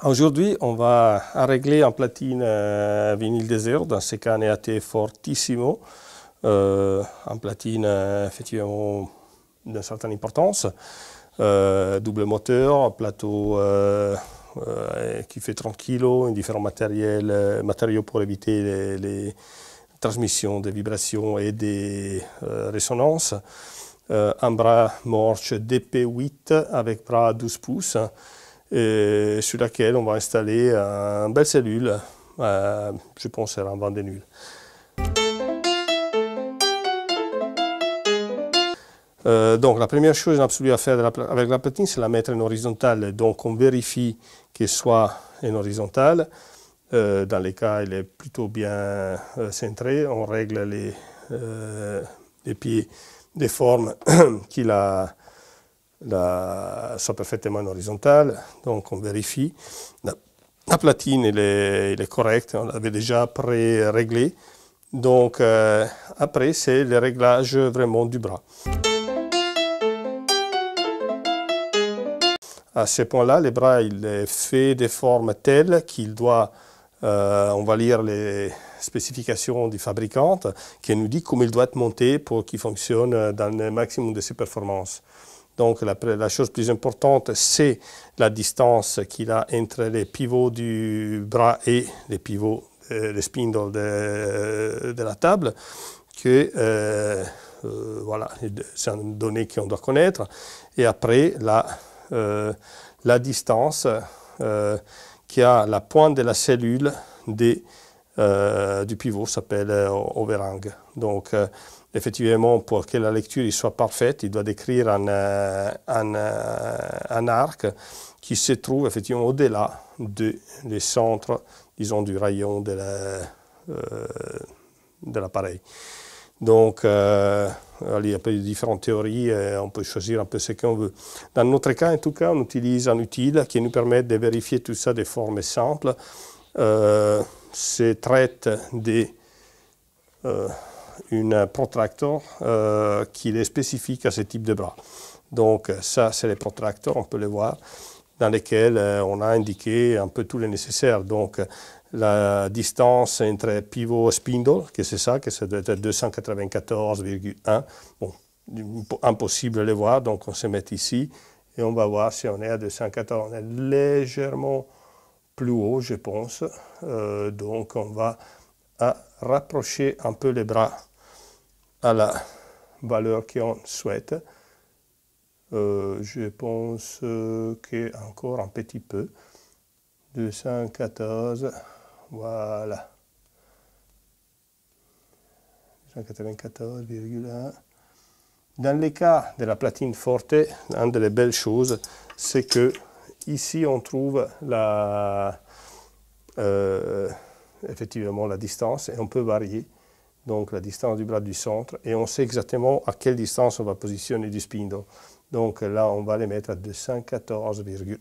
Aujourd'hui, on va régler en platine vinyle désert dans ce cas un EAT fortissimo, en platine effectivement d'une certaine importance, double moteur, plateau qui fait 30 kg, différents matériaux pour éviter les transmissions des vibrations et des résonances, un bras Morch DP8 avec bras 12 pouces. Et sur laquelle on va installer une belle cellule, je pense que c'est un vent des nuls. Donc la première chose absolue à faire avec la platine, c'est la mettre en horizontale. Donc on vérifie qu'elle soit en horizontale. Dans les cas, elle est plutôt bien centrée. On règle les pieds des formes qu'il a. Soit parfaitement horizontale, donc on vérifie. La platine elle est correcte, on l'avait déjà pré-réglé. Donc après c'est le réglage vraiment du bras. À ce point-là, le bras il est fait de formes telles qu'il doit, on va lire les spécifications du fabricant qui nous dit comment il doit être monté pour qu'il fonctionne dans le maximum de ses performances. Donc la chose plus importante, c'est la distance qu'il a entre les pivots du bras et les pivots, les spindles de la table, que voilà, c'est une donnée qu'on doit connaître. Et après, la distance qui a la pointe de la cellule du pivot s'appelle overhang. Donc, effectivement, pour que la lecture soit parfaite, il doit décrire un arc qui se trouve effectivement au-delà des centres, disons, du rayon de l'appareil. Donc, il y a différentes théories, on peut choisir un peu ce qu'on veut. Dans notre cas, en tout cas, on utilise un outil qui nous permet de vérifier tout ça de forme simple. C'est traite une protractor qui est spécifique à ce type de bras. Donc ça, c'est les protractors, on peut les voir, dans lesquels on a indiqué un peu tout le nécessaire. Donc la distance entre pivot et spindle, que c'est ça, que ça doit être 294,1. Bon, impossible de les voir, donc on se met ici et on va voir si on est à 214. On est légèrement plus haut, je pense. Donc on va rapprocher un peu les bras à la valeur qu'on souhaite. Je pense qu'encore un petit peu. 214, voilà. 294,1. Dans le cas de la platine forte, une des belles choses, c'est que ici on trouve effectivement la distance et on peut varier donc la distance du bras du centre et on sait exactement à quelle distance on va positionner du spindle. Donc là on va les mettre à 214,1.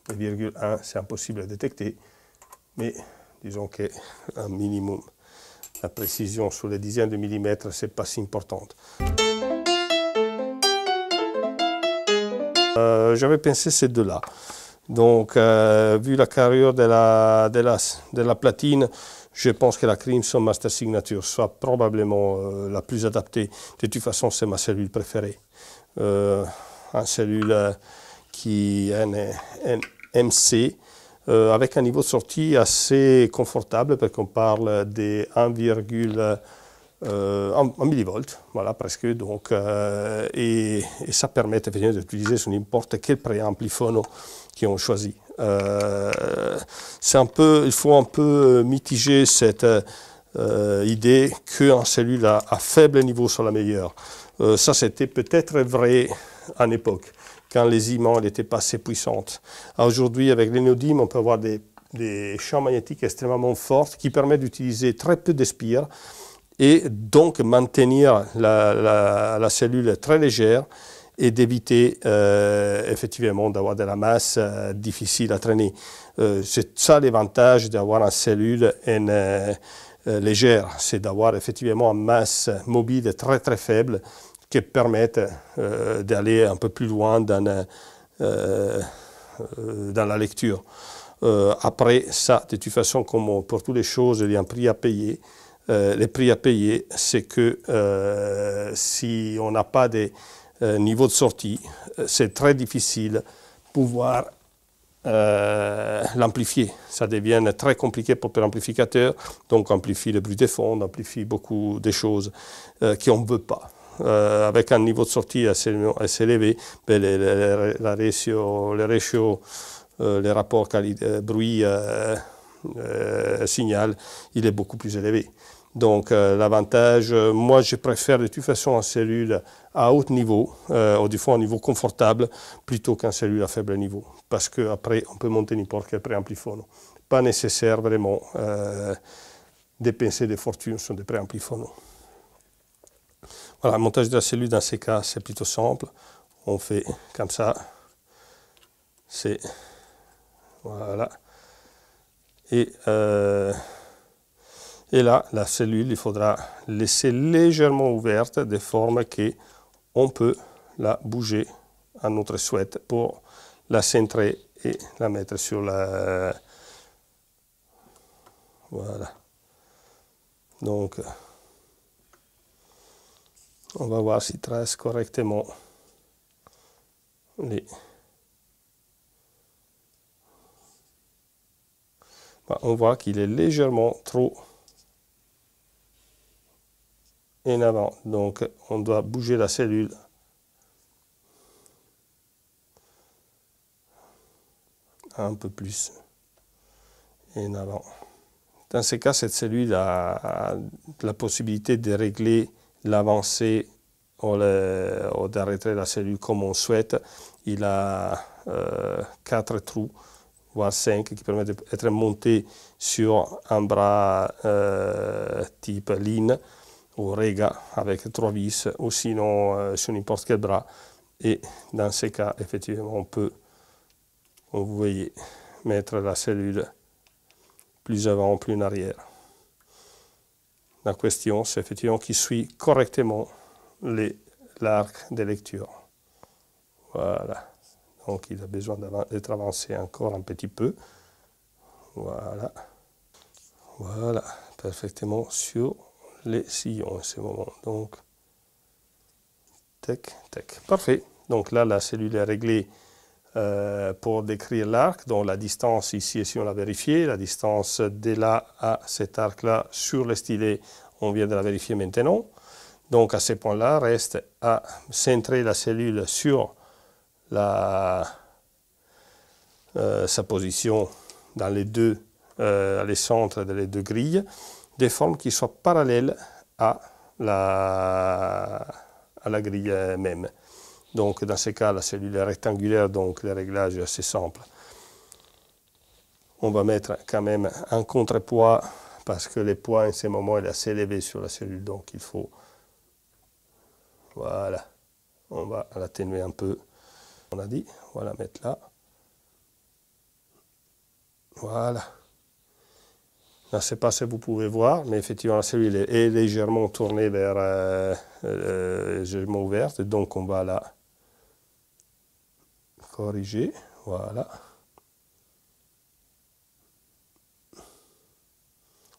Le virgule 1 c'est impossible à détecter, mais disons qu'un minimum, la précision sur les dixièmes de millimètre c'est pas si importante. J'avais pensé ces deux-là. Donc, vu la carrure de la platine, je pense que la Crimson Master Signature soit probablement la plus adaptée. De toute façon, c'est ma cellule préférée. Une cellule qui est un MC, avec un niveau de sortie assez confortable, parce qu'on parle de 1 millivolt, voilà, presque. Donc, et ça permet d'utiliser sur n'importe quel préampli phono qui ont choisi. Il faut un peu mitiger cette idée qu'une cellule à faible niveau soit la meilleure. Ça, c'était peut-être vrai à l'époque, quand les imants n'étaient pas assez puissantes. Aujourd'hui, avec les néodymes, on peut avoir des champs magnétiques extrêmement forts qui permettent d'utiliser très peu de spire et donc maintenir la cellule très légère et d'éviter effectivement d'avoir de la masse difficile à traîner. C'est ça l'avantage d'avoir une cellule légère, c'est d'avoir effectivement une masse mobile très très faible qui permettent d'aller un peu plus loin dans dans la lecture. Après ça, de toute façon, comme pour toutes les choses, il y a un prix à payer. Les prix à payer, c'est que si on n'a pas de niveau de sortie, c'est très difficile pouvoir l'amplifier. Ça devient très compliqué pour l'amplificateur, donc amplifie le bruit des fonds, amplifie beaucoup de choses qu'on ne veut pas. Avec un niveau de sortie assez élevé, ben les ratios, les rapports bruit-signal, il est beaucoup plus élevé. Donc l'avantage, moi je préfère de toute façon en cellule à haut niveau, ou du fois un niveau confortable, plutôt qu'un cellule à faible niveau. Parce qu'après, on peut monter n'importe quel préamplifono. Pas nécessaire vraiment dépenser des fortunes sur des préamplifono. Voilà, le montage de la cellule dans ces cas, c'est plutôt simple. On fait comme ça. C'est... Voilà. Et là, la cellule, il faudra laisser légèrement ouverte de forme qu'on peut la bouger à notre souhait pour la centrer et la mettre sur la... Voilà. Donc, on va voir s'il trace correctement les... On voit qu'il est légèrement trop en avant. Donc, on doit bouger la cellule un peu plus en avant. Dans ce cas, cette cellule a la possibilité de régler l'avancée ou d'arrêter la cellule comme on souhaite. Il a 4 trous, voire 5, qui permettent d'être monté sur un bras type Lean ou Rega avec 3 vis, ou sinon sur n'importe quel bras. Et dans ces cas, effectivement, on peut, comme vous voyez, mettre la cellule plus avant, plus en arrière. La question, c'est effectivement qu'il suit correctement l'arc de lecture. Voilà. Donc, il a besoin d'être avancé encore un petit peu. Voilà. Voilà. Parfaitement sur les sillons en ce moment. Donc, tac, tac. Parfait. Donc là, la cellule est réglée pour décrire l'arc. Donc la distance ici, si on l'a vérifié, la distance de là à cet arc-là sur le stylet, on vient de la vérifier maintenant. Donc à ce point-là, reste à centrer la cellule sur sa position dans les centres des deux grilles, de forme qui soient parallèles à la grille même. Donc dans ce cas, la cellule est rectangulaire, donc le réglage est assez simple. On va mettre quand même un contrepoids parce que le poids en ce moment est assez élevé sur la cellule, donc il faut... Voilà, on va l'atténuer un peu. On a dit, on va la mettre là. Voilà. Je ne sais pas si vous pouvez voir, mais effectivement la cellule est légèrement tournée vers légèrement ouverte, donc on va la corriger, voilà.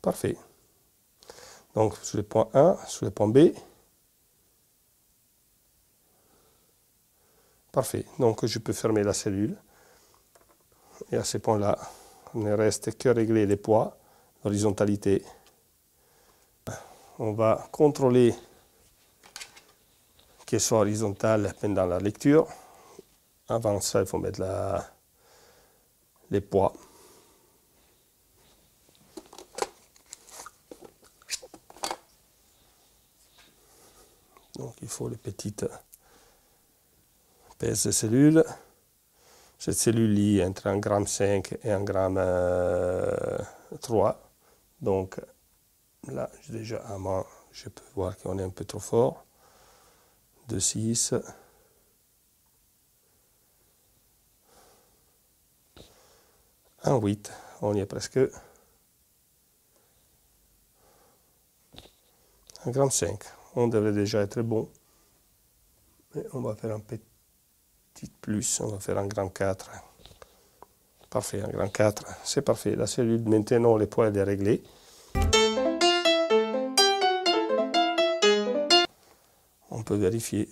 Parfait. Donc sur le point 1, sur le point B. Parfait. Donc je peux fermer la cellule. Et à ce point-là, il ne reste que régler les poids, l'horizontalité. On va contrôler qu'elle soit horizontale pendant la lecture. Avant ça, il faut mettre les poids. Donc il faut les petites pèses de cellules. Cette cellule lit entre 1,5 g et 1,3 g. Donc là, déjà à main, je peux voir qu'on est un peu trop fort. 2,6. 1,8. On y est presque. 1,5 g. On devrait déjà être bon. Mais on va faire un petit plus, on va faire un grand 4. Parfait, un grand 4, c'est parfait. La cellule, maintenant, les poids, elle est réglée. On peut vérifier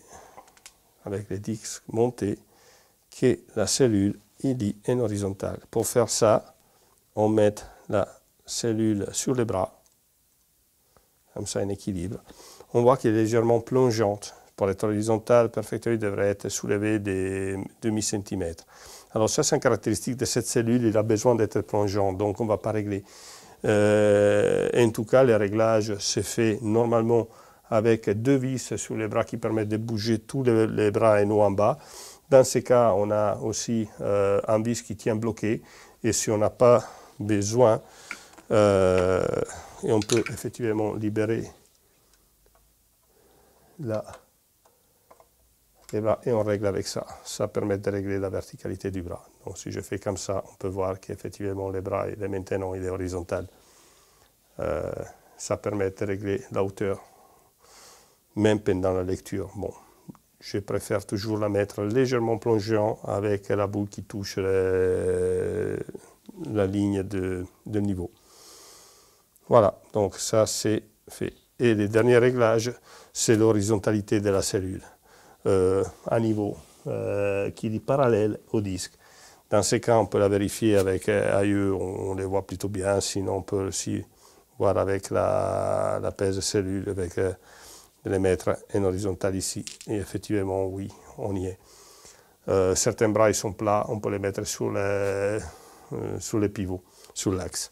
avec les disques montés que la cellule est en horizontale. Pour faire ça, on met la cellule sur les bras, comme ça en équilibre. On voit qu'elle est légèrement plongeante. Pour être horizontale, Perfectory devrait être soulevé des demi-centimètres. Alors ça, c'est une caractéristique de cette cellule, il a besoin d'être plongeant, donc on ne va pas régler. En tout cas, le réglage se fait normalement avec 2 vis sur les bras qui permettent de bouger tous les bras en haut en bas. Dans ces cas, on a aussi un vis qui tient bloqué, et si on n'a pas besoin, et on peut effectivement libérer là les bras et on règle avec ça. Ça permet de régler la verticalité du bras. Donc si je fais comme ça, on peut voir qu'effectivement les bras, maintenant il est horizontal. Ça permet de régler la hauteur, même pendant la lecture. Bon, je préfère toujours la mettre légèrement plongeant avec la boule qui touche la ligne de niveau. Voilà, donc ça c'est fait. Et le dernier réglage, c'est l'horizontalité de la cellule. À niveau qui est parallèle au disque. Dans ces cas, on peut la vérifier avec AE, on les voit plutôt bien, sinon on peut aussi voir avec la pèse cellule, avec de les mettre en horizontal ici. Et effectivement, oui, on y est. Certains bras ils sont plats, on peut les mettre sur les pivots, sur l'axe.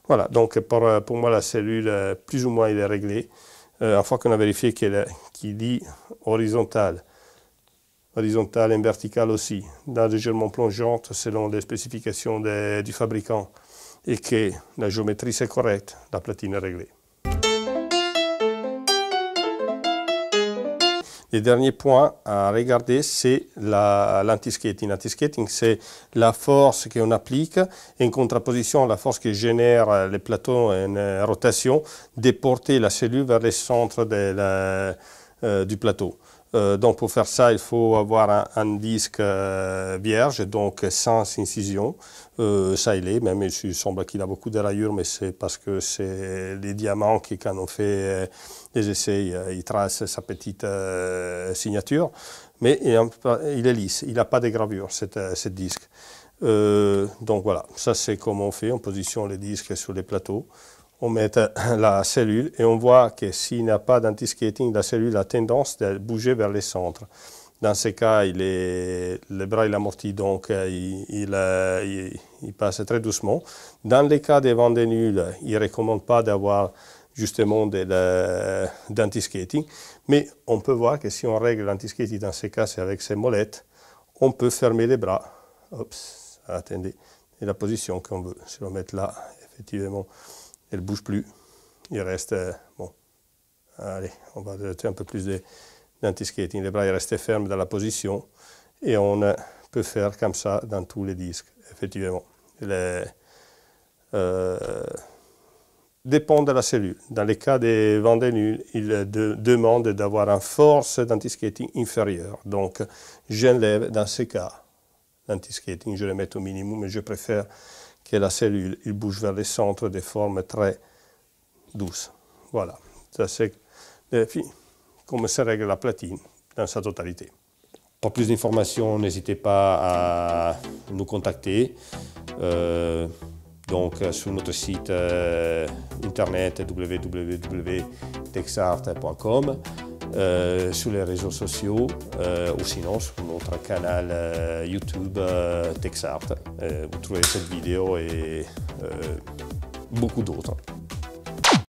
Voilà, donc pour moi la cellule, plus ou moins, il est réglée. Une fois qu'on a vérifié qu'il dit horizontale et verticale aussi, légèrement plongeante selon les spécifications du fabricant, et que la géométrie c'est correcte, la platine est réglée. Le dernier point à regarder, c'est l'anti-skating. L'anti-skating, c'est la force qu'on applique en contraposition à la force que génère les plateaux en rotation, de porter la cellule vers le centre du plateau. Donc pour faire ça, il faut avoir un disque vierge, donc sans incision. Ça il est, même il semble qu'il a beaucoup de rayures, mais c'est parce que c'est les diamants qui, quand on fait les essais, il trace sa petite signature. Mais il est lisse, il n'a pas de gravure, ce disque. Donc voilà, ça c'est comment on fait, on positionne les disques sur les plateaux. On met la cellule et on voit que s'il n'y a pas d'anti-skating, la cellule a tendance à bouger vers le centre. Dans ce cas, le bras il amortit, donc il passe très doucement. Dans les cas des vents de nul, il ne recommande pas d'avoir justement d'anti-skating, mais on peut voir que si on règle l'anti-skating dans ce cas, c'est avec ses molettes, on peut fermer les bras. Oups, attendez, et la position qu'on veut. Si on met là, effectivement, elle ne bouge plus, il reste, bon, allez, on va ajouter un peu plus d'anti-skating. Les bras ils restent fermes dans la position et on peut faire comme ça dans tous les disques, effectivement. Dépend de la cellule. Dans les cas des vents de nul, il demande d'avoir une force d'anti-skating inférieure. Donc, j'enlève dans ces cas l'anti-skating, je le mets au minimum, mais je préfère que la cellule il bouge vers le centre de forme très douce. Voilà, ça c'est comment se règle la platine dans sa totalité. Pour plus d'informations, n'hésitez pas à nous contacter. Donc sur notre site internet www.texart.com, sur les réseaux sociaux ou sinon sur notre canal YouTube Texart. Vous trouvez cette vidéo et beaucoup d'autres.